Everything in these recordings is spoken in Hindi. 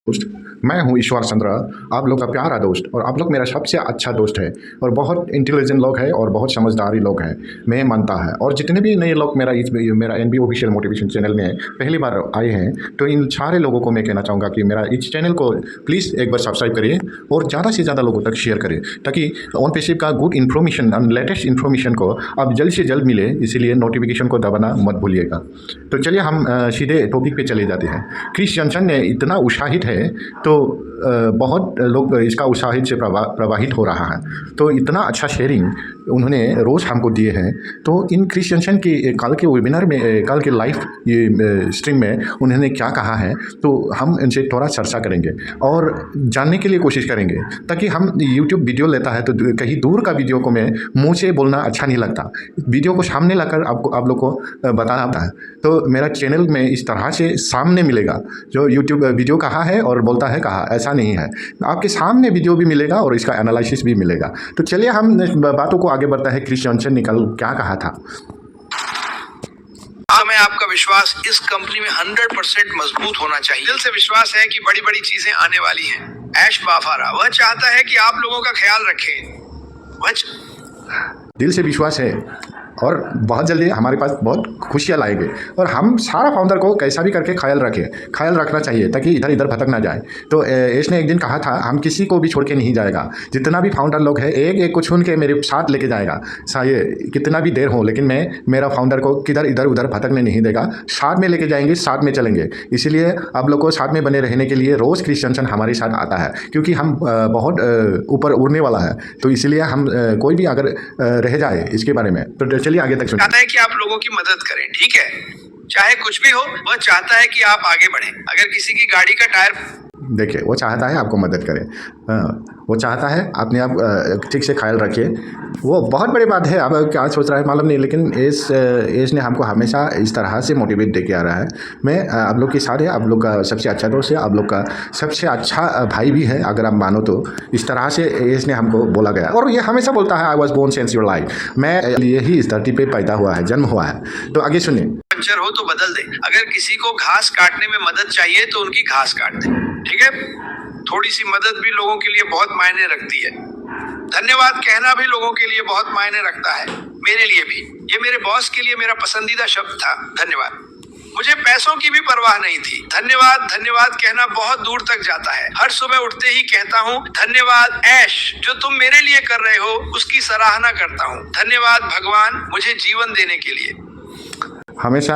दोस्त, मैं हूँ ईश्वर चंद्र, आप लोग का प्यारा दोस्त। और आप लोग मेरा सबसे अच्छा दोस्त है और बहुत इंटेलिजेंट लोग हैं और बहुत समझदारी लोग हैं, मैं मानता है। और जितने भी नए लोग मेरा एनबी ऑफिशियल मोटिवेशन चैनल में पहली बार आए हैं, तो इन सारे लोगों को मैं कहना चाहूँगा कि मेरा इस चैनल को प्लीज़ एक बार सब्सक्राइब करिए और ज़्यादा से ज़्यादा लोगों तक शेयर करें, ताकि ऑन पेसिव का गुड इन्फॉर्मेशन और लेटेस्ट इन्फॉर्मेशन को अब जल्द से जल्द मिले। इसीलिए नोटिफिकेशन को दबाना मत भूलिएगा। तो चलिए हम सीधे टॉपिक पे चले जाते हैं। क्रिस जॉनसन ने इतना उत्साहित है तो बहुत लोग इसका उत्साहित से प्रवाहित हो रहा है। तो इतना अच्छा शेयरिंग उन्होंने रोज़ हमको दिए हैं। तो इन क्रिस जॉनसन की कल के वेबिनार में, कल के लाइव ये स्ट्रीम में उन्होंने क्या कहा है, तो हम इनसे थोड़ा चर्चा करेंगे और जानने के लिए कोशिश करेंगे, ताकि हम यूट्यूब वीडियो लेता है तो कहीं दूर का वीडियो को मैं मुँह से बोलना अच्छा नहीं लगता, वीडियो को सामने लाकर आप लोग को बताना होता है। तो मेरा चैनल में इस तरह से सामने मिलेगा, जो यूट्यूब वीडियो कहा है और बोलता है कहा, ऐसा नहीं है। आपके सामने वीडियो भी मिलेगा और इसका एनालिसिस भी मिलेगा। तो चलिए हम बातों को आगे बढ़ता है। क्रिस जॉनसन ने कल क्या कहा था? हमें आपका विश्वास इस कंपनी में 100% मजबूत होना चाहिए। दिल से विश्वास है कि बड़ी बड़ी चीजें आने वाली हैं। ऐश बाफारा वह चाहता है कि आप लोगों का ख्याल रखें। दिल से विश्वास है और बहुत जल्दी हमारे पास बहुत खुशियाँ लाएंगे। और हम सारा फाउंडर को कैसा भी करके ख्याल रखना चाहिए, ताकि इधर इधर भटक ना जाए। तो एश ने एक दिन कहा था, हम किसी को भी छोड़ के नहीं जाएगा। जितना भी फाउंडर लोग हैं, एक एक को चुन के मेरे साथ लेके जाएगा, चाहे कितना भी देर हो, लेकिन मैं मेरा फाउंडर को किधर इधर उधर भटकने नहीं देगा। साथ में लेके जाएंगे, साथ में चलेंगे। इसीलिए आप लोग को साथ में बने रहने के लिए रोज़ क्रिस जॉनसन हमारे साथ आता है, क्योंकि हम बहुत ऊपर उड़ने वाला है। तो इसीलिए हम कोई भी अगर रह जाए इसके बारे में, तो चलिए आगे तक सुनिए। कि आप लोगों की मदद करें, ठीक है, चाहे कुछ भी हो। वह चाहता है कि आप आगे बढ़ें। अगर किसी की गाड़ी का टायर, देखिए, वो चाहता है आपको मदद करे। वो चाहता है अपने आप ठीक से ख्याल रखिए। वो बहुत बड़ी बात है। अब क्या सोच रहा है मालूम नहीं, लेकिन एस ने हमको हमेशा इस तरह से मोटिवेट दे के आ रहा है। मैं आप लोग के साथ है, आप लोग का सबसे अच्छा दोस्त है, आप लोग का सबसे अच्छा भाई भी है, अगर आप मानो तो। इस तरह से एस ने हमको बोला गया, और ये हमेशा बोलता है, I was born since your life. मैं यही इस धरती पे पैदा हुआ है, जन्म हुआ है। तो आगे सुनिए। पंचर हो तो बदल दे। अगर किसी को घास काटने में मदद चाहिए तो उनकी घास काट दे, ठीक है। थोड़ी सी मदद भी लोगों के लिए बहुत मायने रखती है। धन्यवाद कहना भी लोगों के लिए बहुत मायने रखता है, मेरे लिए भी। ये मेरे बॉस के लिए मेरा पसंदीदा शब्द था, धन्यवाद। मुझे पैसों की भी परवाह नहीं थी। धन्यवाद धन्यवाद कहना बहुत दूर तक जाता है। हर सुबह उठते ही कहता हूँ, धन्यवाद ऐश, जो तुम मेरे लिए कर रहे हो उसकी सराहना करता हूँ। धन्यवाद भगवान, मुझे जीवन देने के लिए। हमेशा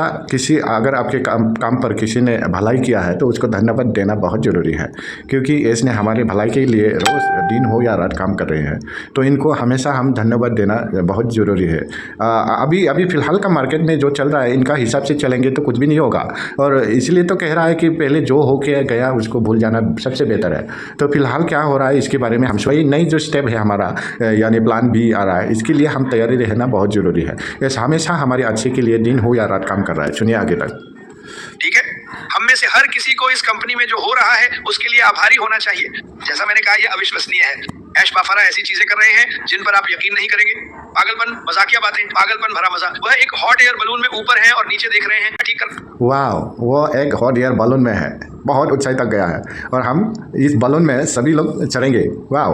अगर आपके काम पर किसी ने भलाई किया है तो उसको धन्यवाद देना बहुत ज़रूरी है, क्योंकि इसने हमारे भलाई के लिए रोज़ दिन हो या रात काम कर रहे हैं। तो इनको हमेशा हम धन्यवाद देना बहुत ज़रूरी है। अभी फ़िलहाल का मार्केट में जो चल रहा है, इनका हिसाब से चलेंगे तो कुछ भी नहीं होगा। और इसलिए तो कह रहा है कि पहले जो हो के गया उसको भूल जाना सबसे बेहतर है। तो फिलहाल क्या हो रहा है इसके बारे में हम वही नई जो स्टेप है हमारा, यानी प्लान भी आ रहा है, इसके लिए हम तैयारी रहना बहुत ज़रूरी है। ये हमेशा हमारे अच्छे के लिए दिन हो या रात काम कर रहा है। सुनिए आगे तक, ठीक है। हम में से हर किसी को इस कंपनी में जो हो रहा है उसके लिए आभारी होना चाहिए। जैसा मैंने कहा, यह अविश्वसनीय है। ऐश बाफारा ऐसी चीजें कर रहे हैं जिन पर आप यकीन नहीं करेंगे। पागलपन, मजाकिया बातें, पागलपन भरा मजा। वह एक हॉट एयर बलून में ऊपर है और नीचे देख रहे हैं, ठीक कर। वाह, वो एक हॉट एयर बलून में है, बहुत ऊंचाई तक गया है और हम इस बलून में सभी लोग चढ़ेंगे। वाह,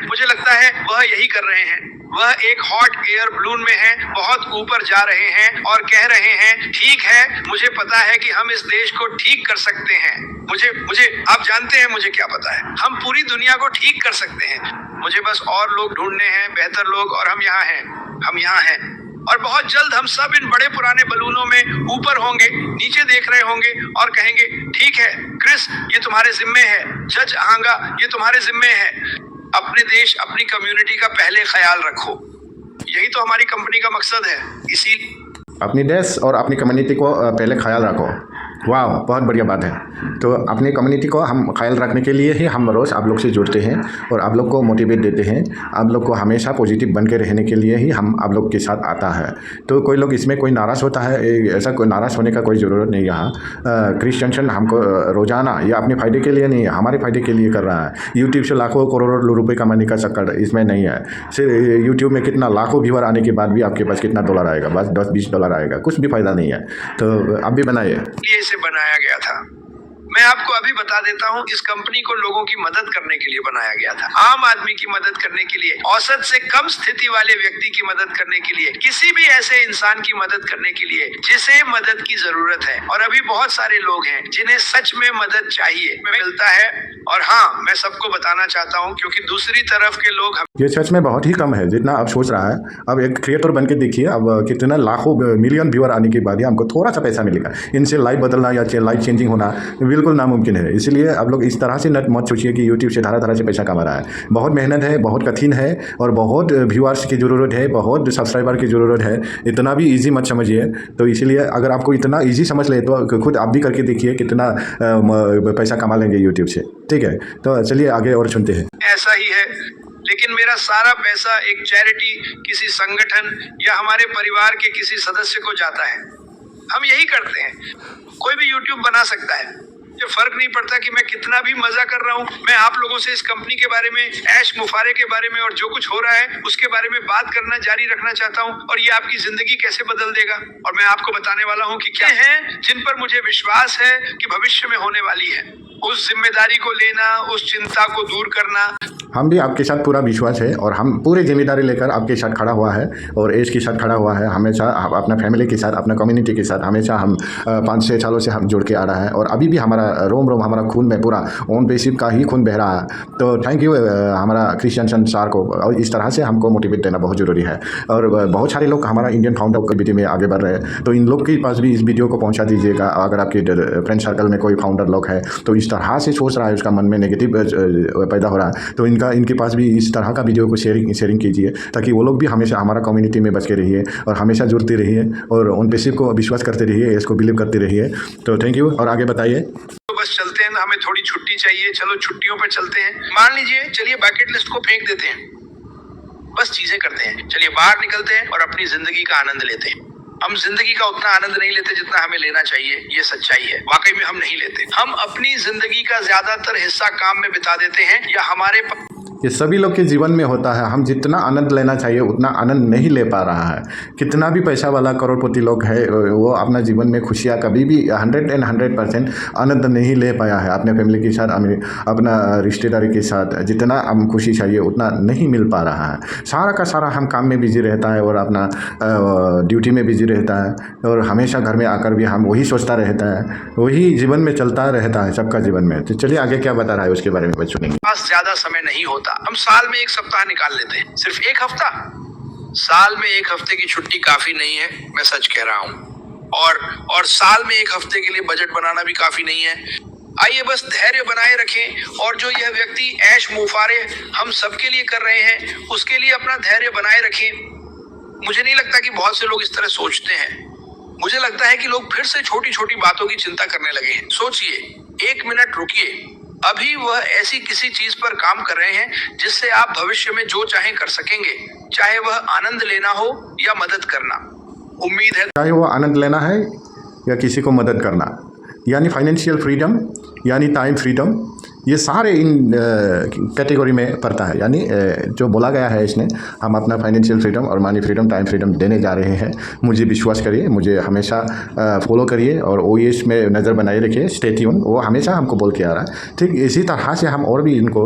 मुझे लगता है वह यही कर रहे हैं। वह एक हॉट एयर बलून में है, बहुत ऊपर जा रहे हैं और कह रहे हैं, ठीक है, मुझे पता है कि हम इस देश को ठीक कर सकते हैं। मुझे आप जानते हैं मुझे क्या पता है, हम पूरी दुनिया को ठीक कर सकते हैं। मुझे बस और लोग ढूंढने हैं, बेहतर लोग, और हम यहाँ हैं। और बहुत जल्द हम सब इन बड़े पुराने बलूनों में ऊपर होंगे, नीचे देख रहे होंगे और कहेंगे, ठीक है क्रिस, ये तुम्हारे जिम्मे है। जज आंगा, ये तुम्हारे जिम्मे है। अपने देश, अपनी कम्युनिटी का पहले ख्याल रखो। यही तो हमारी कंपनी का मकसद है। इसी अपनी देश और अपनी कम्युनिटी को पहले ख्याल रखो। वाह, बहुत बढ़िया बात है। तो अपनी कम्युनिटी को हम ख्याल रखने के लिए ही हम रोज़ आप लोग से जुड़ते हैं और आप लोग को मोटिवेट देते हैं। आप लोग को हमेशा पॉजिटिव बन के रहने के लिए ही हम आप लोग के साथ आता है। तो कोई लोग इसमें कोई नाराज़ होता है, ऐसा कोई नाराज़ होने का कोई ज़रूरत नहीं। यहाँ क्रिस जॉनसन हमको रोज़ाना या अपने फ़ायदे के लिए नहीं, हमारे फ़ायदे के लिए कर रहा है। यूट्यूब से लाखों करोड़ों रुपये कमाने का चक्कर इसमें नहीं है। सिर्फ यूट्यूब में कितना लाखों व्यूअर आने के बाद भी आपके पास कितना डॉलर आएगा? बस 10-20 डॉलर आएगा, कुछ भी फ़ायदा नहीं है। तो आप भी बनाइए। बनाया गया था। मैं आपको अभी बता देता हूं, इस कंपनी को लोगों की मदद करने के लिए बनाया गया था, आम आदमी की मदद करने के लिए, औसत से कम स्थिति वाले व्यक्ति की मदद करने के लिए, किसी भी ऐसे इंसान की मदद करने के लिए जिसे मदद की जरूरत है। और अभी बहुत सारे लोग हैं जिन्हें सच में मदद चाहिए, मिलता है। और हाँ, मैं सबको बताना चाहता हूँ, क्योंकि दूसरी तरफ के लोग ये सच में बहुत ही कम है जितना आप सोच रहा है। अब एक क्रिएटर बन के देखिए, अब कितना लाखों मिलियन व्यूअर आने के बाद ही हमको थोड़ा सा पैसा मिलेगा। इनसे लाइफ बदलना या लाइफ चेंजिंग होना बिल्कुल नामुमकिन है। इसलिए आप लोग इस तरह से मत सोचिए कि यूट्यूब से धारा से पैसा कमा रहा है। बहुत मेहनत है, बहुत कठिन है और बहुत व्यूअर्स की ज़रूरत है, बहुत सब्सक्राइबर की ज़रूरत है। इतना भी ईजी मत समझिए। तो इसीलिए अगर आपको इतना ईजी समझ ले तो खुद आप भी करके देखिए कितना पैसा कमा लेंगे यूट्यूब से। ठीक है, तो चलिए आगे और सुनते हैं। ऐसा ही है, लेकिन मेरा सारा पैसा एक चैरिटी, किसी संगठन या हमारे परिवार के किसी सदस्य को जाता है। हम यही करते हैं। कोई भी यूट्यूब बना सकता है, मुझे फर्क नहीं पड़ता कि मैं कितना भी मजा कर रहा हूँ। मैं आप लोगों से इस कंपनी के बारे में, ऐश मुफारे के बारे में और जो कुछ हो रहा है उसके बारे में बात करना जारी रखना चाहता हूँ। और ये आपकी जिंदगी कैसे बदल देगा, और मैं आपको बताने वाला हूँ कि क्या है जिन पर मुझे विश्वास है कि भविष्य में होने वाली है। उस जिम्मेदारी को लेना, उस चिंता को दूर करना। हम भी आपके साथ पूरा विश्वास है और हम पूरी जिम्मेदारी लेकर आपके साथ खड़ा हुआ है और एज के साथ खड़ा हुआ है। हमेशा अपना फैमिली के साथ, अपना कम्युनिटी के साथ हमेशा हम 5-6 सालों से हम जुड़ के आ रहा है और अभी भी हमारा रोम रोम हमारा खून में पूरा ओन बेसिप का ही खून बह रहा है। तो थैंक यू हमारा क्रिश्चियन सर को, और इस तरह से हमको मोटिवेट देना बहुत ज़रूरी है। और बहुत सारे लोग हमारा इंडियन फाउंडर कम्युनिटी में आगे बढ़ रहे हैं, तो इन लोग के पास भी इस वीडियो को पहुँचा दीजिएगा। अगर आपके फ्रेंड सर्कल में कोई फाउंडर लोग है तो इस तरह से सोच रहा है, उसका मन में नेगेटिव पैदा हो रहा है, तो इनके पास भी इस तरह का वीडियो को शेयरिंग कीजिए, ताकि वो लोग भी हमेशा हमारा कम्युनिटी में बच के रहिए और हमेशा जुड़ते रहिए और उन पेशिव को विश्वास करते रहिए, इसको बिलीव करते रहिए। तो थैंक यू, और आगे बताइए। तो बस चलते हैं, हमें थोड़ी छुट्टी चाहिए। चलो छुट्टियों पर चलते हैं। मान लीजिए, चलिए बकेट लिस्ट को फेंक देते हैं, बस चीजें करते हैं। चलिए बाहर निकलते हैं और अपनी जिंदगी का आनंद लेते हैं। हम जिंदगी का उतना आनंद नहीं लेते जितना हमें लेना चाहिए, ये सच्चाई है। वाकई में हम नहीं लेते। हम अपनी जिंदगी का ज्यादातर हिस्सा काम में बिता देते हैं या हमारे ये सभी लोग के जीवन में होता है। हम जितना आनंद लेना चाहिए उतना आनंद नहीं ले पा रहा है। कितना भी पैसा वाला करोड़पति लोग है, वो अपना जीवन में खुशियाँ कभी भी 100% आनंद नहीं ले पाया है। अपने फैमिली के साथ, अपना रिश्तेदारी के साथ जितना हम खुशी चाहिए उतना नहीं मिल पा रहा है। सारा का सारा हम काम में बिजी रहता है और अपना ड्यूटी में बिजी रहता है और हमेशा घर में आकर भी हम वही सोचता रहता है, वही जीवन में चलता रहता है सबका जीवन में। तो चलिए आगे क्या बता रहा है उसके बारे में बस सुनेंगे। पास ज्यादा समय नहीं होता। हम साल में एक सप्ताह निकाल लेते हैं, सिर्फ एक हफ्ता। साल में एक हफ्ते की छुट्टी काफी नहीं है, मैं सच कह रहा हूँ। और साल में एक हफ्ते के लिए बजट बनाना भी काफी नहीं है। आइए बस धैर्य बनाए रखें, और जो यह व्यक्ति ऐश मुफारे हम सबके लिए कर रहे हैं उसके लिए अपना धैर्य बनाए रखें। मुझे नहीं लगता कि बहुत से लोग इस तरह सोचते हैं। मुझे लगता है कि लोग फिर से छोटी छोटी बातों की चिंता करने लगे हैं। सोचिए, 1 मिनट रुकिए। अभी वह ऐसी किसी चीज पर काम कर रहे हैं जिससे आप भविष्य में जो चाहें कर सकेंगे, चाहे वह आनंद लेना हो या मदद करना। उम्मीद है चाहे वो आनंद लेना है या किसी को मदद करना, यानी फाइनेंशियल फ्रीडम, यानी टाइम फ्रीडम, ये सारे इन कैटेगरी में पड़ता है। यानी जो बोला गया है इसने, हम अपना फाइनेंशियल फ्रीडम और मनी फ्रीडम, टाइम फ्रीडम देने जा रहे हैं। मुझे विश्वास करिए, मुझे हमेशा फॉलो करिए और OES में नज़र बनाए रखिए, स्टे ट्यून। वो हमेशा हमको बोल के आ रहा है। ठीक इसी तरह से हम और भी इनको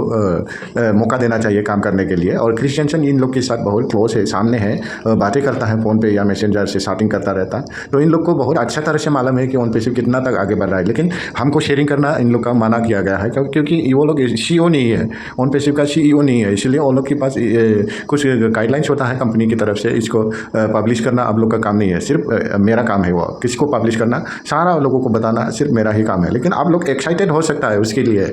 मौका देना चाहिए काम करने के लिए। और क्रिश्चियन इन लोग के साथ बहुत क्लोज है, सामने है, बातें करता है फ़ोन पे या मैसेंजर से चैटिंग करता रहता है। तो इन लोग को बहुत अच्छा तरह से मालूम है कि उन पे सिर्फ कितना तक आगे बढ़ रहा है। लेकिन हमको शेयरिंग करना इन लोग का मना किया गया है, क्योंकि वो लोग CEO नहीं है, ऑन पेसिव का CEO नहीं है। इसलिए वो लोग के पास कुछ गाइडलाइंस होता है कंपनी की तरफ से। इसको पब्लिश करना आप लोग का काम नहीं है, सिर्फ मेरा काम है। वो किसको पब्लिश करना, सारा लोगों को बताना सिर्फ मेरा ही काम है। लेकिन आप लोग एक्साइटेड हो सकता है उसके लिए,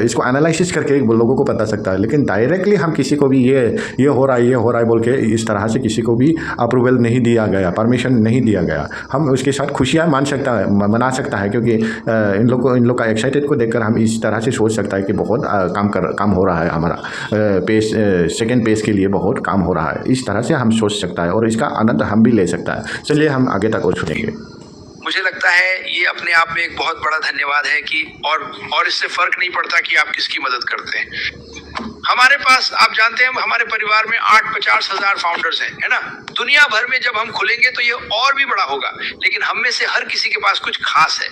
इसको एनालिसिस करके लोगों को पता सकता है। लेकिन डायरेक्टली हम किसी को भी ये हो रहा है बोल के इस तरह से किसी को भी अप्रूवल नहीं दिया गया, परमिशन नहीं दिया गया। हम उसके साथ खुशियाँ मना सकता है, क्योंकि इन लोग का एक्साइटेड को देखकर हम इस तरह से सोच सकता है कि बहुत काम हो रहा है। हमारा पेस, सेकेंड पेस के लिए बहुत काम हो रहा है। इस तरह से हम सोच सकता है और इसका आनंद हम भी ले सकता है। चलिए हम आगे तक और सुनेंगे। मुझे लगता है ये अपने आप में एक बहुत बड़ा धन्यवाद है कि और इससे फर्क नहीं पड़ता कि आप किसकी मदद करते हैं। हमारे पास, आप जानते हैं, हमारे परिवार में 8-50 हज़ार फाउंडर्स हैं, है ना। दुनिया भर में जब हम खुलेंगे तो ये और भी बड़ा होगा, लेकिन हम में से हर किसी के पास कुछ खास है।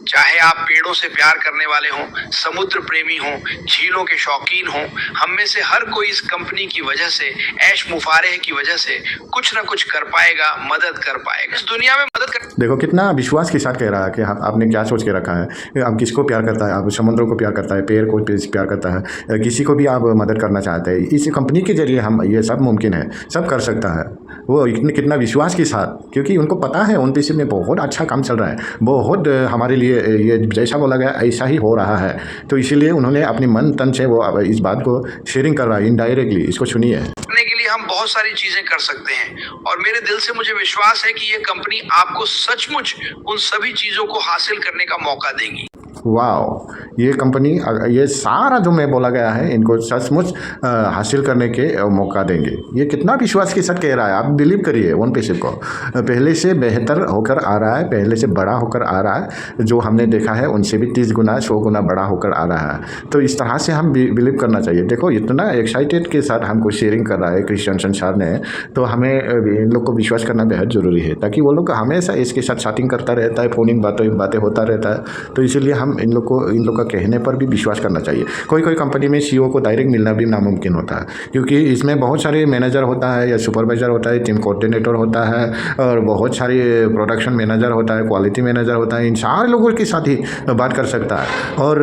चाहे आप पेड़ों से प्यार करने वाले हों, समुद्र प्रेमी हों, झीलों के शौकीन हों, हम में से हर कोई इस कंपनी की वजह से, ऐश मुफारेह की वजह से कुछ ना कुछ कर पाएगा, मदद कर पाएगा। इस दुनिया में मदद कर। देखो कितना विश्वास के साथ कह रहा है कि आपने क्या सोच के रखा है। आप किसको प्यार करता है, आप समुद्रों को प्यार करता है, पेड़ को प्यार करता है, किसी को भी आप मदद करना चाहते हैं। इस कंपनी के जरिए हम ये सब मुमकिन है, सब कर सकता है। वो कितना विश्वास के साथ, क्योंकि उनको पता है उन पैसे में बहुत अच्छा काम चल रहा है, बहुत हमारे लिए ये जैसा बोला गया ऐसा ही हो रहा है। तो इसीलिए उन्होंने अपने मन तन से वो इस बात को शेयरिंग कर रहा है इनडायरेक्टली। इसको सुनिए। करने के लिए हम बहुत सारी चीजें कर सकते हैं और मेरे दिल से मुझे विश्वास है कि ये कंपनी आपको सचमुच उन सभी चीजों को हासिल करने का मौका देगी। वाओ, ये कंपनी ये सारा जो मैं बोला गया है इनको सचमुच हासिल करने के मौका देंगे। ये कितना विश्वास के साथ कह रहा है, आप बिलीव करिए। वन पैसे को पहले से बेहतर होकर आ रहा है, पहले से बड़ा होकर आ रहा है। जो हमने देखा है उनसे भी 30 गुना 100 गुना बड़ा होकर आ रहा है। तो इस तरह से हम बिलीव करना चाहिए। देखो इतना एक्साइटेड के साथ हमको शेयरिंग कर रहा है क्रिश्चियन संसार ने, तो हमें इन लोग को विश्वास करना बेहद ज़रूरी है, ताकि वो लोग हमेशा इसके साथ चैटिंग करता रहता है, फ़ोनिंग बातें होता रहता है। तो इसीलिए हम इन लोग का कहने पर भी विश्वास करना चाहिए। कोई कंपनी में सीईओ को डायरेक्ट मिलना भी नामुमकिन होता है, क्योंकि इसमें बहुत सारे मैनेजर होता है या सुपरवाइज़र होता है, टीम कोऑर्डिनेटर होता है और बहुत सारे प्रोडक्शन मैनेजर होता है, क्वालिटी मैनेजर होता है। इन सारे लोगों के साथ ही बात कर सकता है। और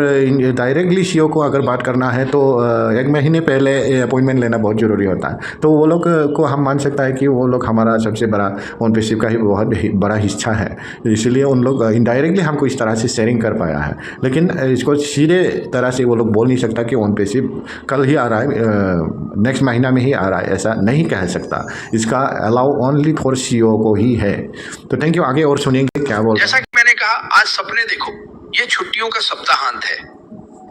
डायरेक्टली सीईओ को अगर बात करना है तो 1 महीने पहले अपॉइंटमेंट लेना बहुत ज़रूरी होता है। तो वो लोग को हम मान सकता है कि वो लोग हमारा सबसे बड़ा ओनरशिप का ही बहुत बड़ा हिस्सा है। इसलिए उन लोग इनडायरेक्टली हमको इस तरह से शेयरिंग कर पाया है। लेकिन इसको सीधे तरह से वो लोग बोल नहीं सकता कि ओन पैसिव कल ही आ रहा है, नेक्स्ट महीना में ही आ रहा है, ऐसा नहीं कह सकता। इसका अलाउ ओनली फॉर सीईओ को ही है। तो थैंक यू, आगे और सुनेंगे क्या बोल। जैसा कि मैंने कहा, आज सपने देखो, ये छुट्टियों का सप्ताहांत है।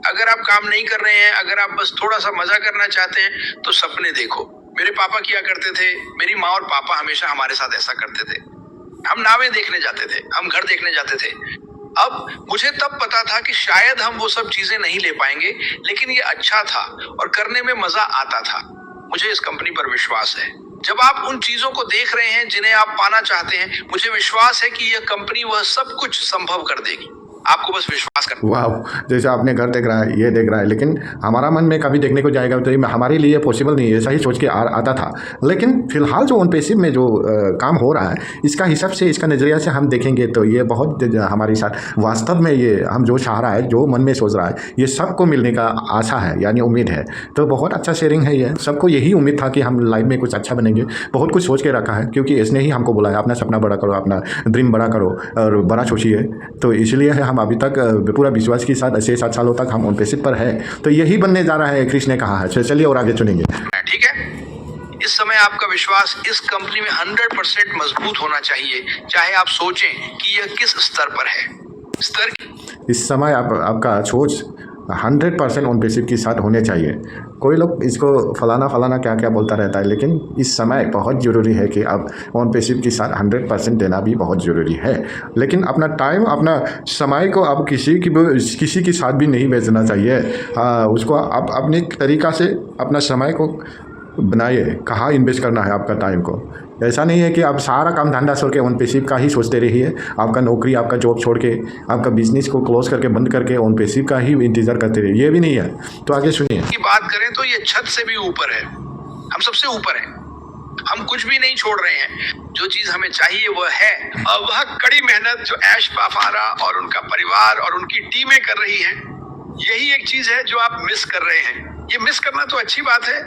अगर आप काम नहीं कर रहे हैं, अगर आप बस थोड़ा सा मजा करना चाहते हैं तो सपने देखो। मेरे पापा किया करते थे, मेरी माँ और पापा हमेशा हमारे साथ ऐसा करते थे। हम नावें देखने जाते थे, हम घर देखने जाते थे। अब मुझे तब पता था कि शायद हम वो सब चीजें नहीं ले पाएंगे, लेकिन ये अच्छा था और करने में मजा आता था। मुझे इस कंपनी पर विश्वास है। जब आप उन चीजों को देख रहे हैं जिन्हें आप पाना चाहते हैं, मुझे विश्वास है कि यह कंपनी वह सब कुछ संभव कर देगी। आपको बस विश्वास करना। वाह, जैसे आपने घर देख रहा है, ये देख रहा है, लेकिन हमारा मन में कभी देखने को जाएगा तो ये हमारे लिए पॉसिबल नहीं है, ऐसा ही सोच के आता था। लेकिन फिलहाल जो ओन पैसिव में जो काम हो रहा है, इसका हिसाब से, इसका नज़रिया से हम देखेंगे तो ये बहुत हमारे साथ वास्तव में ये हम जो चाह रहा है, जो मन में सोच रहा है, ये सबको मिलने का आशा है, यानी उम्मीद है। तो बहुत अच्छा शेयरिंग है ये। सबको यही उम्मीद था कि हम लाइफ में कुछ अच्छा बनेंगे। बहुत कुछ सोच के रखा है, क्योंकि इसने ही हमको बोला है अपना सपना बड़ा करो, अपना ड्रीम बड़ा करो और बड़ा सोचिए। तो इसलिए हम अभी तक पूरा विश्वास के साथ 6-7 सालों तक हम ओन पैसिव पर है। तो यही बनने जा रहा है, कृष्ण ने कहा है। चलिए और आगे चुनेंगे। ठीक है, इस समय आपका विश्वास इस कंपनी में 100% मजबूत होना चाहिए, चाहे आप सोचें कि यह किस स्तर पर है। स्तर इस समय आपका सोच 100% ओन पैसिव के साथ होने चाहिए। कोई लोग इसको फलाना क्या क्या बोलता रहता है, लेकिन इस समय बहुत ज़रूरी है कि आप ओन पैसिव के साथ 100% देना भी बहुत ज़रूरी है। लेकिन अपना टाइम, अपना समय को आप किसी के साथ भी नहीं बेचना चाहिए। उसको आप अपने तरीक़ा से अपना समय को बनाइए, कहाँ इन्वेस्ट करना है आपका टाइम को। ऐसा नहीं है कि आप सारा काम धंधा छोड़ के ओन पैसिव का ही सोचते रहिए, आपका नौकरी, आपका जॉब छोड़ के, आपका बिजनेस को क्लोज करके बंद करके ओन पैसिव का ही इंतज़ार करते रहिए, ये भी नहीं है। तो आगे सुनिए। की बात करें तो ये छत से भी ऊपर है, हम सबसे ऊपर हैं। हम कुछ भी नहीं छोड़ रहे हैं। जो चीज हमें चाहिए वह है, और वह कड़ी मेहनत जो ऐश पाफारा और उनका परिवार और उनकी टीमें कर रही हैं, यही एक चीज है जो आप मिस कर रहे हैं। ये मिस करना तो अच्छी बात है,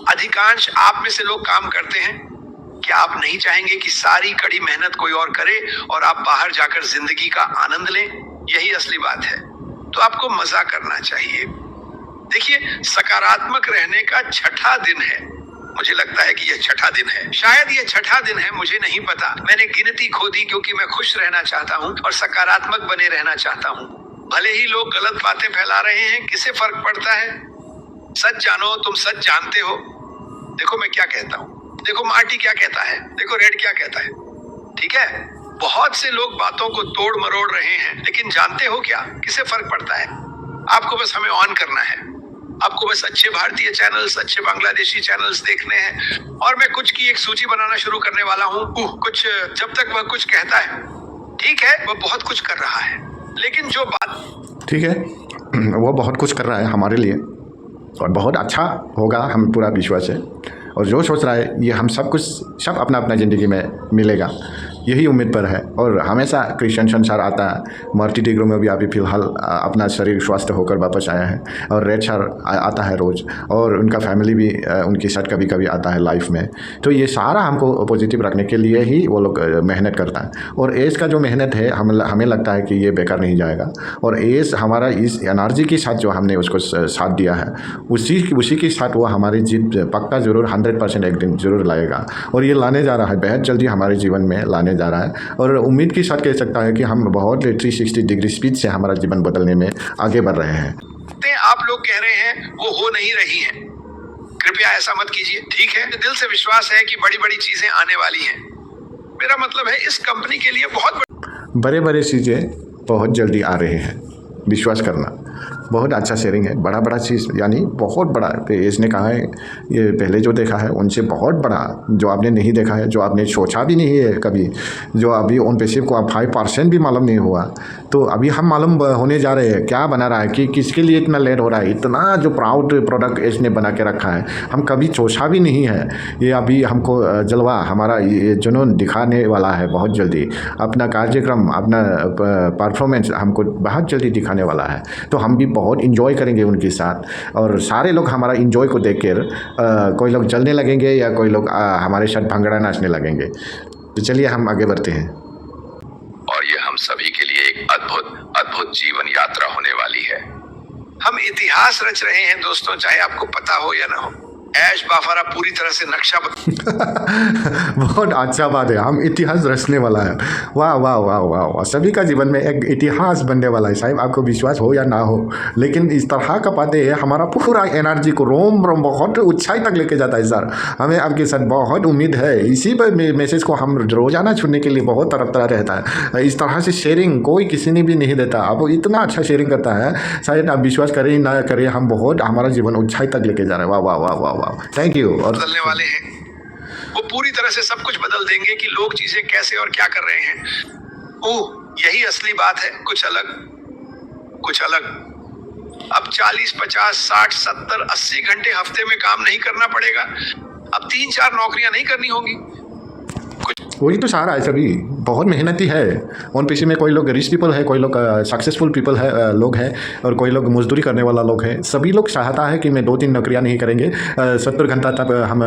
अधिकांश आप में से लोग काम करते हैं। क्या आप नहीं चाहेंगे कि सारी कड़ी मेहनत कोई और करे और आप बाहर जाकर जिंदगी का आनंद लें? यही असली बात है। तो आपको मजा करना चाहिए। देखिए, सकारात्मक रहने का छठा दिन है। मुझे लगता है कि यह छठा दिन है, शायद यह छठा दिन है, मुझे नहीं पता। मैंने गिनती खो दी, क्योंकि मैं खुश रहना चाहता हूँ और सकारात्मक बने रहना चाहता हूँ। भले ही लोग गलत बातें फैला रहे हैं, किसे फर्क पड़ता है? सच जानो, तुम सच जानते हो। देखो मैं क्या कहता हूँ, देखो मार्टी क्या कहता है, देखो रेड क्या कहता है। ठीक है, बहुत से लोग बातों को तोड़ मरोड़ रहे हैं, लेकिन जानते हो क्या, किसे फर्क पड़ता है? आपको बस हमें ऑन करना है। आपको बस अच्छे भारतीय चैनल्स, अच्छे बांग्लादेशी चैनल्स देखने हैं। और मैं कुछ की एक सूची बनाना शुरू करने वाला हूँ। कुछ, जब तक वह कुछ कहता है, ठीक है, वह बहुत कुछ कर रहा है। लेकिन जो बात ठीक है, वो बहुत कुछ कर रहा है हमारे लिए और बहुत अच्छा होगा, हम पूरा विश्वास है। और जो सोच रहा है ये हम सब अपना अपना ज़िंदगी में मिलेगा, यही उम्मीद पर है। और हमेशा क्रिश्चियन संसार आता है, मार्टी टिग्रो में भी अभी फ़िलहाल अपना शरीर स्वस्थ होकर वापस आया है। और रेड सर आता है रोज़, और उनका फैमिली भी उनके साथ कभी कभी आता है लाइफ में। तो ये सारा हमको पॉजिटिव रखने के लिए ही वो लोग मेहनत करता है। और एस का जो मेहनत है हमें लगता है कि ये बेकार नहीं जाएगा। और एस हमारा इस एनर्जी के साथ जो हमने उसको साथ दिया है, उसी के साथ वो हमारी जीत पक्का ज़रूर 100% एक दिन ज़रूर लाएगा। और ये लाने जा रहा है, बेहद जल्दी हमारे जीवन में लाने जा रहा है। और उम्मीद के साथ कह सकता है कि हम बहुत 360 डिग्री स्पीड से हमारा जीवन बदलने में आगे बढ़ रहे हैं। आप लोग कह रहे हैं वो हो नहीं रही हैं, कृपया ऐसा मत कीजिए, ठीक है? दिल से विश्वास है कि बड़ी बड़ी चीजें आने वाली हैं। मेरा मतलब है इस कंपनी के लिए बहुत बड़े चीज़ें बहुत जल्दी आ रहे हैं, विश्वास करना। बहुत अच्छा शेयरिंग है, बड़ा चीज़, यानी बहुत बड़ा। इसने कहा है ये पहले जो देखा है उनसे बहुत बड़ा, जो आपने नहीं देखा है, जो आपने सोचा भी नहीं है कभी, जो अभी ऑन पैसिव को 5% भी मालूम नहीं हुआ, तो अभी हम मालूम होने जा रहे हैं क्या बना रहा है, कि किसके लिए इतना लेट हो रहा है। इतना जो प्राउड प्रोडक्ट इसने बना के रखा है, हम कभी सोचा भी नहीं है। ये अभी हमको जलवा, हमारा ये जुनून दिखाने वाला है बहुत जल्दी। अपना कार्यक्रम, अपना परफॉर्मेंस हमको बहुत जल्दी दिखाने वाला है। तो हम भी बहुत इंजॉय करेंगे उनके साथ। और सारे लोग हमारा इंजॉय को देखकर कोई लोग जलने लगेंगे या कोई लोग हमारे साथ भंगड़ा नाचने लगेंगे। तो चलिए हम आगे बढ़ते हैं। और ये हम सभी के लिए एक अद्भुत जीवन यात्रा होने वाली है। हम इतिहास रच रहे हैं दोस्तों, चाहे आपको पता हो या ना हो। ऐश बाफारा पूरी तरह से नक्शा बहुत अच्छा बात है, हम इतिहास रचने वाला है। वाह वाह वाह वाह वाह, सभी का जीवन में एक इतिहास बनने वाला है। साहब आपको विश्वास हो या ना हो, लेकिन इस तरह का बातें हमारा पूरा एनर्जी को रोम बहुत ऊंचाई तक लेके जाता है सर। हमें आपके साथ बहुत उम्मीद है। इसी पर मैसेज को हम रोजाना छूने के लिए बहुत तरफदार रहता है। इस तरह से शेयरिंग कोई किसी ने भी नहीं देता। अब इतना अच्छा शेयरिंग करता है, शायद आप विश्वास करें ना करें, हम बहुत हमारा जीवन ऊंचाई तक लेके जा रहे हैं। वाह वाह वाह वाह वाह, थैंक यू। और बदलने वाले हैं, वो पूरी तरह से सब कुछ बदल देंगे कि लोग चीजें कैसे और क्या कर रहे हैं। ओह, यही असली बात है, कुछ अलग। अब 40, 50, 60, 70, 80 घंटे हफ्ते में काम नहीं करना पड़ेगा। अब 3-4 नौकरियां नहीं करनी होंगी। वही तो सारा है, सभी बहुत मेहनती है। ऑन पीसी में कोई लोग रिच पीपल है, कोई लोग सक्सेसफुल पीपल है, लोग हैं, और कोई लोग मजदूरी करने वाला लोग है। सभी लोग चाहता है कि मैं 2-3 नौकरियां नहीं करेंगे, 70 घंटा तक हम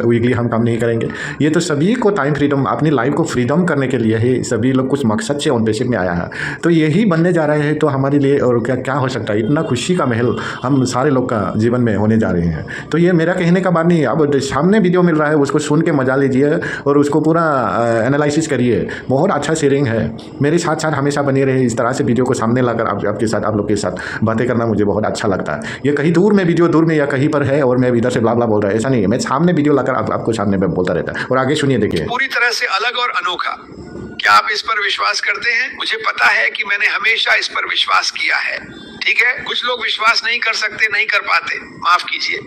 वीकली हम काम नहीं करेंगे। ये तो सभी को टाइम फ्रीडम, अपनी लाइफ को फ्रीडम करने के लिए ही सभी लोग कुछ मकसद से ऑन पीसी में आया है। तो यही बनने जा रहे हैं, तो हमारे लिए और क्या हो सकता है। इतना खुशी का महल हम सारे लोग का जीवन में होने जा रहे हैं। तो ये मेरा कहने का बात नहीं है। अब सामने वीडियो मिल रहा है, उसको सुन के मजा लीजिए और उसको पूरा एनालिसिस करिए। बहुत अच्छा शेयरिंग है, मेरे साथ हमेशा बने रहे। इस तरह से वीडियो को सामने लाकर आपके साथ, आप लोग के साथ बातें करना मुझे बहुत अच्छा लगता है। ये कहीं दूर में वीडियो दूर में या कहीं पर है और मैं इधर से ब्ला ब्ला बोल रहा है, ऐसा नहीं है। मैं सामने वीडियो लाकर आपको सामने में बोलता रहता है। और आगे सुनिए, देखिए, पूरी तरह से अलग और अनोखा। क्या आप इस पर विश्वास करते हैं? मुझे पता है कि मैंने हमेशा इस पर विश्वास किया है, ठीक है? कुछ लोग विश्वास नहीं कर सकते, नहीं कर पाते, माफ कीजिए।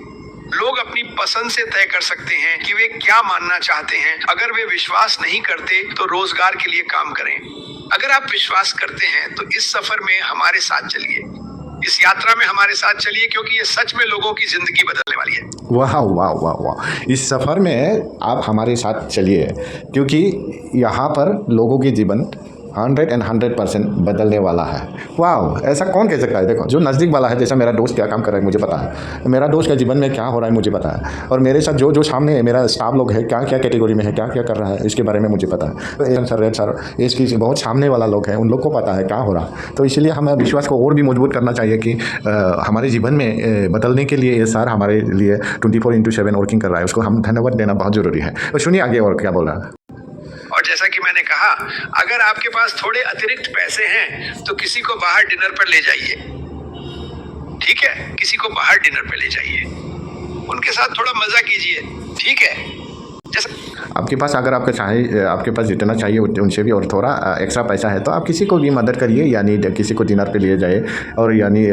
लोग अपनी पसंद से तय कर सकते हैं कि वे क्या मानना चाहते हैं। अगर वे विश्वास नहीं करते तो रोजगार के लिए काम करें। अगर आप विश्वास करते हैं तो इस सफर में हमारे साथ चलिए, इस यात्रा में हमारे साथ चलिए, क्योंकि ये सच में लोगों की जिंदगी बदलने वाली है। वाह वाह वाह वाह, इस सफ़र में आप हमारे साथ चलिए, क्योंकि यहाँ पर लोगों की जीवन 100% बदलने वाला है। वाह, ऐसा कौन कह सकता है। देखो, जो नज़दीक वाला है, जैसा मेरा दोस्त क्या काम कर रहा है मुझे पता है, मेरा दोस्त का जीवन में क्या हो रहा है मुझे पता है, और मेरे साथ जो सामने मेरा स्टाफ लोग है, क्या कैटेगरी में है, क्या कर रहा है, इसके बारे में मुझे पता है। सर, रेड सर, इसकी बहुत सामने वाला लोग हैं, उन लोग को पता है क्या हो रहा है। तो इसलिए हमें विश्वास को और भी मजबूत करना चाहिए कि हमारे जीवन में बदलने के लिए ये सर हमारे लिए 24/7 वर्किंग कर रहा है। उसको हम धन्यवाद देना बहुत ज़रूरी है। तो सुनिए आगे और क्या बोल रहा है। और जैसा कि मैंने कहा, अगर आपके पास थोड़े अतिरिक्त पैसे हैं तो किसी को बाहर डिनर पर ले जाइए, ठीक है? किसी को बाहर डिनर पर ले जाइए, उनके साथ थोड़ा मजा कीजिए, ठीक है? जैसा आपके पास अगर आपके पास जितना चाहिए उनसे भी और थोड़ा एक्स्ट्रा पैसा है तो आप किसी को भी मदद करिए, यानी किसी को डिनर पे लिए जाए और यानी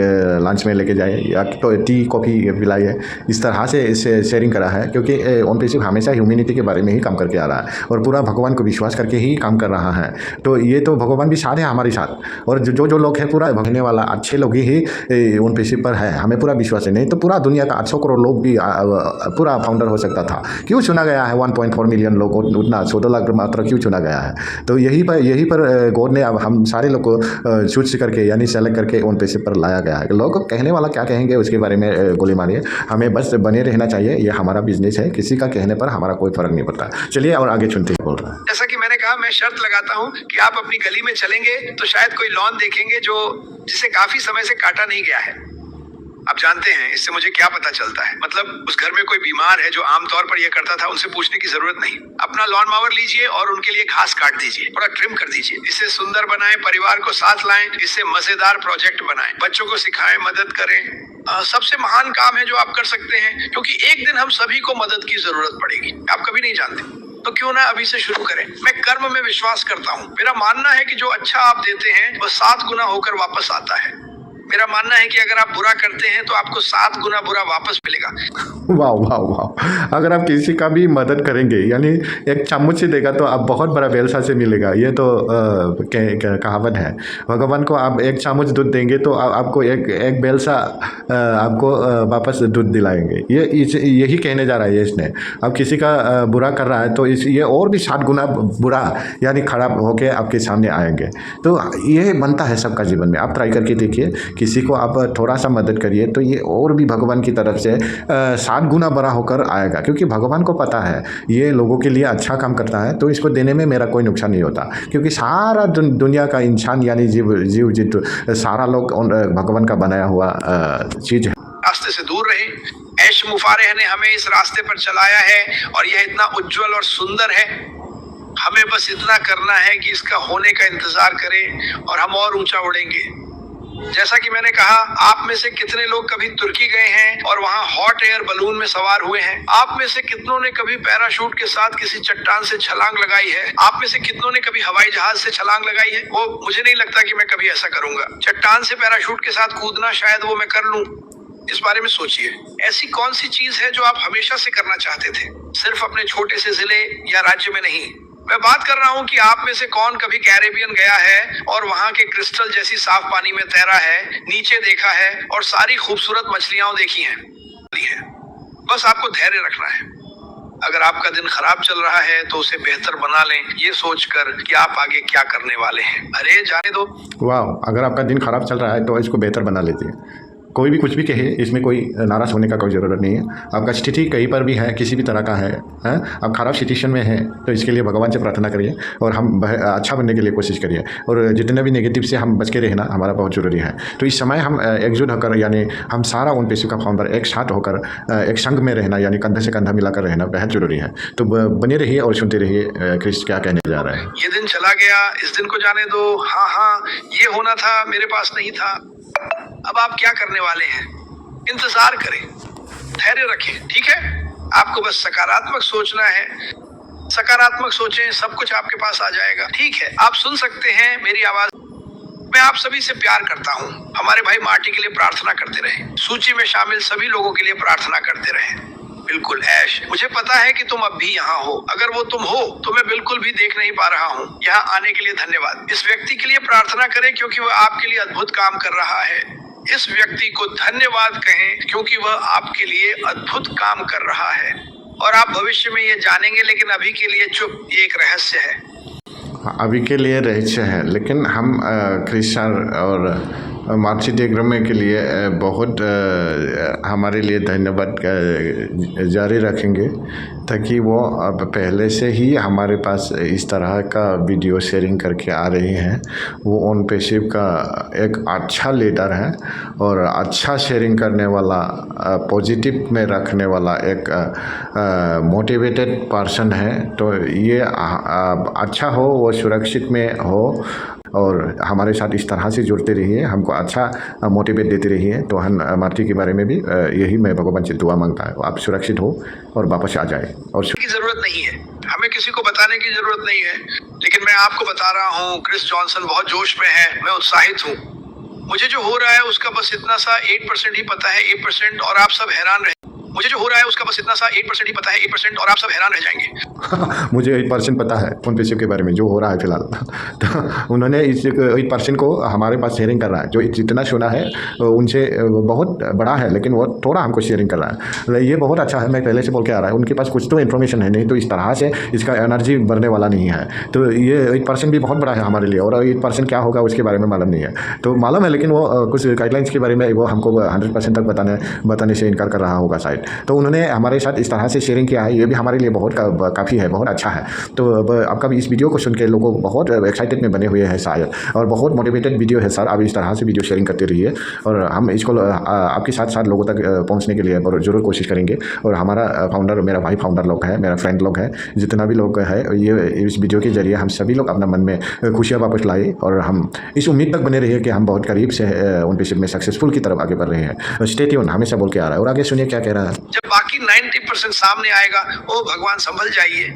लंच में लेके जाए या तो टी कॉफ़ी पिलाइए। इस तरह से इसे शेयरिंग करा है, क्योंकि ओन पेसिव हमेशा ह्यूमैनिटी के बारे में ही काम करके आ रहा है और पूरा भगवान को विश्वास करके ही काम कर रहा है। तो ये तो भगवान भी साथ है हमारे साथ, और जो लोग हैं पूरा भगने वाला अच्छे लोग ही ओन पेसिव पर है, हमें पूरा विश्वास है। नहीं तो पूरा दुनिया का 800 करोड़ लोग भी पूरा फाउंडर हो सकता था। क्यों चुना गया है 1.4 मिलियन लोग, उतना 14 लाख मात्र क्यों चुना गया है? तो यही पर गॉड ने अब हम सारे लोग को चूज करके यानी सेलेक्ट करके ओन पेसिव पर लाया गया है। लोग कहने वाला क्या कहेंगे उसके बारे में गोली मारिए, हमें बस बने रहना चाहिए। ये हमारा बिजनेस है, किसी का कहने पर हमारा कोई फर्क नहीं पड़ता। चलिए और आगे सुनते हैं बोल रहा है। जैसा कि मैंने कहा, मैं शर्त लगाता हूं कि आप अपनी गली में चलेंगे तो शायद कोई लॉन देखेंगे जिसे काफी समय से काटा नहीं गया है। आप जानते हैं इससे मुझे क्या पता चलता है, मतलब उस घर में कोई बीमार है जो आमतौर पर यह करता था, उनसे पूछने की जरूरत नहीं। अपना लॉन मावर लीजिए और उनके लिए घास काट दीजिए, थोड़ा ट्रिम कर दीजिए, इसे सुंदर बनाएं, परिवार को साथ लाएं, इससे मजेदार प्रोजेक्ट बनाएं, बच्चों को सिखाएं, मदद करें। सबसे महान काम है जो आप कर सकते हैं, क्योंकि एक दिन हम सभी को मदद की जरूरत पड़ेगी, आप कभी नहीं जानते। तो क्यों ना अभी से शुरू करें। मैं कर्म में विश्वास करता हूँ। मेरा मानना है कि जो अच्छा आप देते हैं वह 7 गुना होकर वापस आता है। मेरा मानना है कि अगर आप बुरा करते हैं तो आपको 7 गुना बुरा वापस मिलेगा। वाह वाह वाह! अगर आप किसी का भी मदद करेंगे यानी एक चम्मच से देगा तो आप बहुत बड़ा बेलसा से मिलेगा। ये तो कहावत है। भगवान को आप एक चम्मच दूध देंगे तो आपको एक बेलसा आपको वापस दूध दिलाएंगे। यही कहने जा रहा है इसने। अब किसी का बुरा कर रहा है तो ये और भी 7 गुना बुरा यानी खराब होके आपके सामने आएंगे। तो ये बनता है सबका जीवन में। आप ट्राई करके देखिए, किसी को आप थोड़ा सा मदद करिए तो ये और भी भगवान की तरफ से 7 गुना बड़ा होकर आएगा, क्योंकि भगवान को पता है ये लोगों के लिए अच्छा काम करता है तो इसको देने में मेरा कोई नुकसान नहीं होता, क्योंकि सारा दुनिया का इंसान यानी जीव जंतु सारा लोग भगवान का बनाया हुआ चीज़ है। रास्ते से दूर रहे। ऐश मुफारेह ने हमें इस रास्ते पर चलाया है और यह इतना उज्जवल और सुंदर है। हमें बस इतना करना है कि इसका होने का इंतजार करें और हम और ऊंचा उड़ेंगे। जैसा कि मैंने कहा, आप में से कितने लोग कभी तुर्की गए हैं और वहां हॉट एयर बलून में सवार हुए हैं? आप में से कितनों ने कभी पैराशूट के साथ किसी चट्टान से छलांग लगाई है? आप में से कितनों ने कभी हवाई जहाज से छलांग लगाई है? वो मुझे नहीं लगता कि मैं कभी ऐसा करूंगा। चट्टान से पैराशूट के साथ कूदना शायद वो मैं कर लूं। इस बारे में सोचिए, ऐसी कौन सी चीज है जो आप हमेशा से करना चाहते थे, सिर्फ अपने छोटे से जिले या राज्य में नहीं। मैं बात कर रहा हूं कि आप में से कौन कभी कैरेबियन गया है और वहां के क्रिस्टल जैसी साफ पानी में तैरा है, नीचे देखा है और सारी खूबसूरत मछलियां देखी हैं। बस आपको धैर्य रखना है। अगर आपका दिन खराब चल रहा है तो उसे बेहतर बना लें, ये सोचकर कि आप आगे क्या करने वाले हैं। अरे जाने दो। वाह! अगर आपका दिन खराब चल रहा है तो इसको बेहतर बना लीजिए। कोई भी कुछ भी कहे, इसमें कोई नाराज़ होने का कोई ज़रूरत नहीं है। आपका स्थिति कहीं पर भी है, किसी भी तरह का है, आप खराब सिचुएशन में हैं तो इसके लिए भगवान से प्रार्थना करिए और हम अच्छा बनने के लिए कोशिश करिए, और जितने भी नेगेटिव से हम बच के रहना हमारा बहुत ज़रूरी है। तो इस समय हम एकजुट होकर यानी हम सारा ओन पेसिव का फाउंडर एक साथ होकर एक संघ में रहना यानी कंधे से कंधा मिलाकर रहना बेहद ज़रूरी है। तो बने रहिए और सुनते रहिए क्रिस्ट क्या कहने जा रहा है। ये दिन चला गया, इस दिन को जाने दो। हाँ, ये होना था, मेरे पास नहीं था। अब आप क्या करने वाले हैं? इंतजार करें, धैर्य रखें, ठीक है? आपको बस सकारात्मक सोचना है। सकारात्मक सोचें, सब कुछ आपके पास आ जाएगा। ठीक है, आप सुन सकते हैं मेरी आवाज। मैं आप सभी से प्यार करता हूँ। हमारे भाई मार्टी के लिए प्रार्थना करते रहें। सूची में शामिल सभी लोगों के लिए प्रार्थना करते रहें। बिल्कुल ऐश, मुझे पता है कि तुम अब भी यहाँ हो। अगर वो तुम हो तो मैं बिल्कुल भी देख नहीं पा रहा हूँ। यहाँ आने के लिए धन्यवाद। इस व्यक्ति के लिए प्रार्थना करें क्योंकि वह आपके लिए अद्भुत काम कर रहा है। इस व्यक्ति को धन्यवाद कहें क्योंकि वह आपके लिए अद्भुत काम कर रहा है, और आप भविष्य में ये जानेंगे, लेकिन अभी के लिए चुप, ये एक रहस्य है। अभी के लिए रहस्य है, लेकिन हम क्रिश्चियन और मार्ची डिग्राम के लिए बहुत हमारे लिए धन्यवाद जारी रखेंगे, ताकि वो अब पहले से ही हमारे पास इस तरह का वीडियो शेयरिंग करके आ रही हैं। वो ओन पेसिव का एक अच्छा लीडर है और अच्छा शेयरिंग करने वाला, पॉजिटिव में रखने वाला एक मोटिवेटेड पर्सन है। तो ये अच्छा हो, वो सुरक्षित में हो, और हमारे साथ इस तरह से जुड़ते रहिए, हमको अच्छा मोटिवेट देते रहिए। तो हम मार्टी के बारे में भी यही मैं भगवान से दुआ मांगता है, आप सुरक्षित हो और वापस आ जाए। और की जरूरत नहीं है, हमें किसी को बताने की जरूरत नहीं है, लेकिन मैं आपको बता रहा हूँ क्रिस जॉनसन बहुत जोश में है, मैं उत्साहित हूँ। मुझे जो हो रहा है उसका बस इतना सा 8% ही पता है, 8%, और आप सब हैरान रहे। मुझे जो हो रहा है उसका बस इतना सा 8% ही पता है, 8%, और आप सब हैरान रह जाएंगे। मुझे 8% पता है उन पैसों के बारे में जो हो रहा है फिलहाल। तो उन्होंने इस 8% को हमारे पास शेयरिंग कर रहा है, जो जितना सुना है उनसे बहुत बड़ा है, लेकिन वो थोड़ा हमको शेयरिंग कर रहा है। ये बहुत अच्छा है, मैं पहले से बोल के आ रहा है, उनके पास कुछ तो इन्फॉर्मेशन है, नहीं तो इस तरह से इसका एनर्जी बढ़ने वाला नहीं है। तो ये 8% भी बहुत बड़ा है हमारे लिए, और 8% क्या होगा उसके बारे में मालूम नहीं है। तो मालूम है, लेकिन वो कुछ गाइडलाइंस के बारे में वो हमको 100% तक बताने से इनकार कर रहा होगा शायद। तो उन्होंने हमारे साथ इस तरह से शेयरिंग किया है, ये भी हमारे लिए बहुत काफ़ी है, बहुत अच्छा है। तो अब आपका भी इस वीडियो को सुन के लोग बहुत एक्साइटेड में बने हुए हैं शायद, और बहुत मोटिवेटेड वीडियो है सर। आप इस तरह से वीडियो शेयरिंग करते रहिए, और हम इसको आपके साथ साथ लोगों तक पहुंचने के लिए ज़रूर कोशिश करेंगे। और हमारा फाउंडर, मेरा भाई फाउंडर लोग है, मेरा फ्रेंड लोग है, जितना भी लोग है, ये इस वीडियो के जरिए हम सभी लोग अपना मन में खुशियाँ वापस लाए, और हम इस उम्मीद तक बने रहिए कि हम बहुत करीब से उनके शिप में सक्सेसफुल की तरफ आगे बढ़ रहे हैं। स्टे ट्यून, हमेशा बोल के आ रहा है। और आगे सुनिए क्या कह रहा है। जब बाकी 90% सामने आएगा, ओ भगवान संभल जाइए,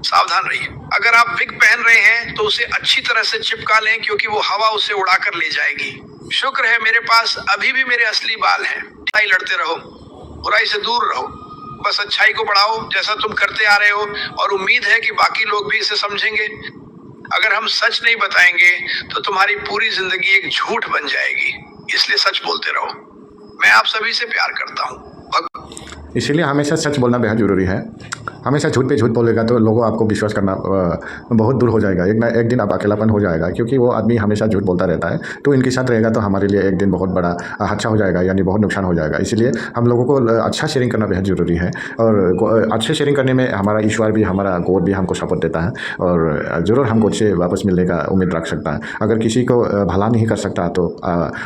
सावधान रहिए। अगर आप विग पहन रहे हैं तो उसे अच्छी तरह से चिपका लें, क्योंकि वो हवा उसे उड़ाकर ले जाएगी। शुक्र है मेरे पास अभी भी मेरे असली बाल हैं। अच्छाई लड़ते रहो, बुराई से दूर रहो, बस अच्छाई को बढ़ाओ जैसा तुम करते आ रहे हो, और उम्मीद है कि बाकी लोग भी इसे समझेंगे। अगर हम सच नहीं बताएंगे तो तुम्हारी पूरी जिंदगी एक झूठ बन जाएगी, इसलिए सच बोलते रहो। मैं आप सभी से प्यार करता हूँ। इसीलिए हमेशा सच बोलना बेहद ज़रूरी है। हमेशा झूठ पे झूठ बोलेगा तो लोगों आपको विश्वास करना बहुत दूर हो जाएगा। एक दिन आप अकेलापन हो जाएगा, क्योंकि वो आदमी हमेशा झूठ बोलता रहता है। तो इनके साथ रहेगा तो हमारे लिए एक दिन बहुत बड़ा हादसा हो जाएगा, यानी बहुत नुकसान हो जाएगा। इसलिए हम लोगों को अच्छा शेयरिंग करना बेहद ज़रूरी है, और अच्छे शेयरिंग करने में हमारा ईश्वर भी, हमारा गॉड भी हमको सपोर्ट देता है, और ज़रूर हम गॉड से वापस मिलने का उम्मीद रख सकता है। अगर किसी को भला नहीं कर सकता तो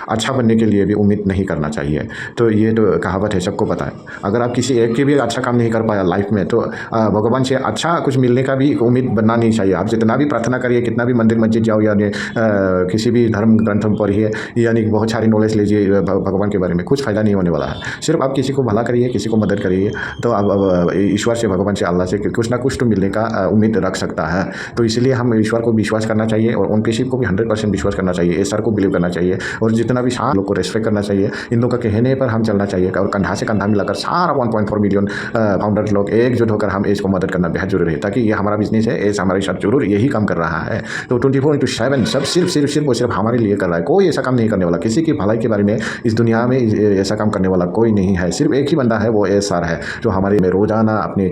अच्छा बनने के लिए भी उम्मीद नहीं करना चाहिए। तो ये तो कहावत है, सबको पता है। अगर आप किसी एक के भी अच्छा काम नहीं कर पाया लाइफ में, तो भगवान से अच्छा कुछ मिलने का भी उम्मीद बनना नहीं चाहिए। आप जितना भी प्रार्थना करिए, कितना भी मंदिर मस्जिद जाओ, यानी किसी भी धर्म ग्रंथ में पढ़िए, यानी बहुत सारी नॉलेज लीजिए भगवान के बारे में, कुछ फ़ायदा नहीं होने वाला है। सिर्फ आप किसी को भला करिए, किसी को मदद करिए, तो आप ईश्वर से, भगवान से, अल्लाह से कुछ ना कुछ तो मिलने का उम्मीद रख सकता है। तो इसलिए हम ईश्वर को विश्वास करना चाहिए, और उनके शिप को भी 100% विश्वास करना चाहिए, ईश्वर को बिलीव करना चाहिए, और जितना भी सारे लोग को रेस्पेक्ट करना चाहिए। इन लोगों के कहने पर हम चलना चाहिए, और कंधा से कंधा मिलाकर सारा 1.4 मिलियन फाउंडर लोग एकजुट होकर हम एज को मदद करना बेहद जरूरी है, ताकि ये हमारा बिजनेस है, एज हमारे साथ जरूर यही काम कर रहा है। तो 24/7 सब सिर्फ हमारे लिए कर रहा है। कोई ऐसा काम नहीं करने वाला, किसी की भलाई के बारे में इस दुनिया में ऐसा काम करने वाला कोई नहीं है। सिर्फ एक ही बंदा है, वो एसआर है, जो हमारे में रोजाना अपनी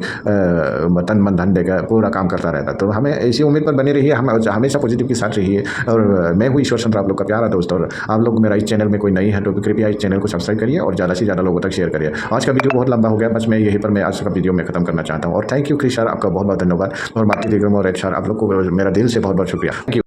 तन मन धन देकर पूरा काम करता रहता है। तो हमें ऐसी उम्मीद पर बने रहिए, हम हमेशा पॉजिटिव के साथ रहिए। और मैं हूँ ईश्वर चंद्र, आप लोग का प्यारा दोस्त, और आप लोग मेरा इस चैनल में कोई नहीं है तो कृपया इस चैनल को सब्सक्राइब करिए, और ज़्यादा से ज़्यादा लोगों तक शेयर करिए। आज का वीडियो बहुत लंबा हो गया, बस मैं यहीं पर आज का वीडियो में खत्म करना चाहता हूँ। और थैंक यू क्रिस सर, आपका बहुत बहुत धन्यवाद, और मार्टी दिग्रम और एक सर, आप लोग को मेरा दिल से बहुत बहुत शुक्रिया। Thank you.